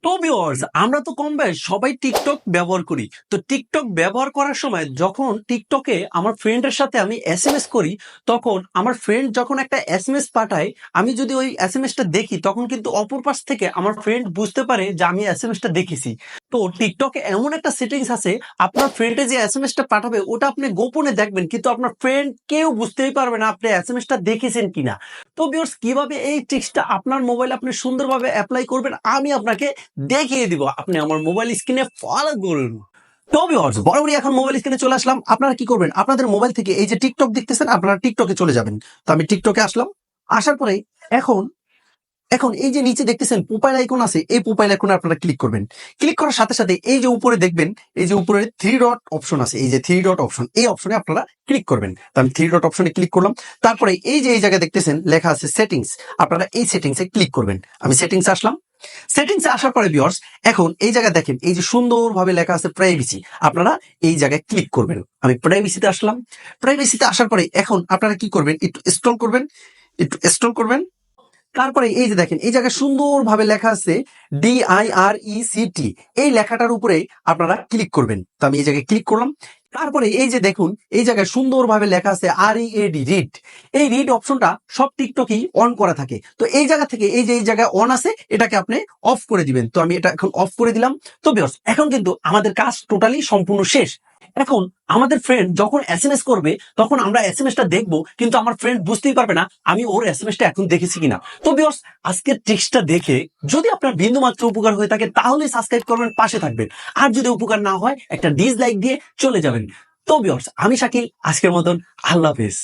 তো ভিউয়ার্স, আমরা তো কম বেশ সবাই টিকটক ব্যবহার করি। তো টিকটক ব্যবহার করার সময় যখন টিকটকে আমার ফ্রেন্ডের সাথে আমি এসএমএস করি, তখন আমার ফ্রেন্ড যখন একটা এসএমএস পাঠায়, আমি যদি ওই এসএমএসটা দেখি, তখন কিন্তু অপর পাশ থেকে আমার ফ্রেন্ড বুঝতে পারে যে আমি এসএমএসটা দেখেছি। তো টিকটকে এমন একটা সেটিংস আছে, আপনার ফ্রেন্ডে যে এসএমএসটা পাঠাবে ওটা আপনি গোপনে দেখবেন, কিন্তু আপনার ফ্রেন্ড কেউ বুঝতেই পারবে না আপনি এসএমএসটা দেখেছেন কিনা। তো ভিউয়ার্স, কিভাবে এই ট্রিক্সটা আপনার মোবাইলে আপনি সুন্দরভাবে অ্যাপ্লাই করবেন আমি আপনাকে দেখিয়ে দিব। আপনি আমার মোবাইল স্ক্রিনে ফলো করুন। তো ভিউয়ার্স, বরাবরই এখন মোবাইল স্ক্রিনে চলে আসলাম। আপনারা কি করবেন, আপনাদের মোবাইল থেকে এই যে টিকটক দেখতেছেন, আপনারা টিকটকে চলে যাবেন। তো আমি টিকটকে আসলাম। আসার পরে এখন এখন এই যে নিচে দেখতেছেন প্রোফাইল আইকন আছে, এই প্রোফাইল আইকনে আপনারা ক্লিক করবেন। ক্লিক করার সাথে সাথে এই যে উপরে দেখবেন, এই যে উপরে থ্রি ডট অপশন আছে, এই যে থ্রি ডট অপশন, এই অপশনে আপনারা ক্লিক করবেন। তো আমি থ্রি ডট অপশনে ক্লিক করলাম। তারপরে এই যে এই জায়গায় দেখতেছেন লেখা আছে সেটিংস, আপনারা এই সেটিংসে ক্লিক করবেন। আমি সেটিংস আসলাম। সেটিংসে আসার পরে ভিউয়ার্স, এখন এই জায়গায় দেখেন এই যে সুন্দরভাবে লেখা আছে প্রাইভেসি, আপনারা এই জায়গায় ক্লিক করবেন। আমি প্রাইভেসিতে আসলাম। প্রাইভেসিতে আসার পরে এখন আপনারা কি করবেন, একটু স্ক্রল করবেন, একটু স্ক্রল করবেন। তারপরে এই যে দেখেন এই জায়গায় সুন্দরভাবে লেখা আছে DIRECT, এই লেখাটার উপরে আপনারা ক্লিক করবেন। তো আমি এই জায়গায় ক্লিক করলাম। তারপরে এই যে দেখুন এই জায়গায় সুন্দরভাবে লেখা আছে READ, রিড। এই রিড অপশনটা সব টিকটকই অন করা থাকে। তো এই জায়গা থেকে এই যে এই জায়গায় অন আছে, এটাকে আপনি অফ করে দিবেন। তো আমি এটা এখন অফ করে দিলাম। তো ভিউয়ার্স, এখন কিন্তু আমাদের কাজ টোটালি সম্পূর্ণ শেষ। এখন আমাদের ফ্রেন্ড যখন এসএমএস করবে, তখন আমরা এসএমএসটা দেখবো, কিন্তু আমার ফ্রেন্ড বুঝতেই পারবে না আমি ওর এসএমএসটা এখন দেখেছি কিনা। তো ভিউয়ার্স, আজকের ট্রিক্সটা দেখে যদি আপনার বিন্দুমাত্র উপকার হয়ে থাকে, তাহলে সাবস্ক্রাইব করবেন, পাশে থাকবেন। আর যদি উপকার না হয়, একটা ডিসলাইক দিয়ে চলে যাবেন। তো ভিউয়ার্স, আমি শাকিল, আজকের মতন আল্লাহ হাফেজ।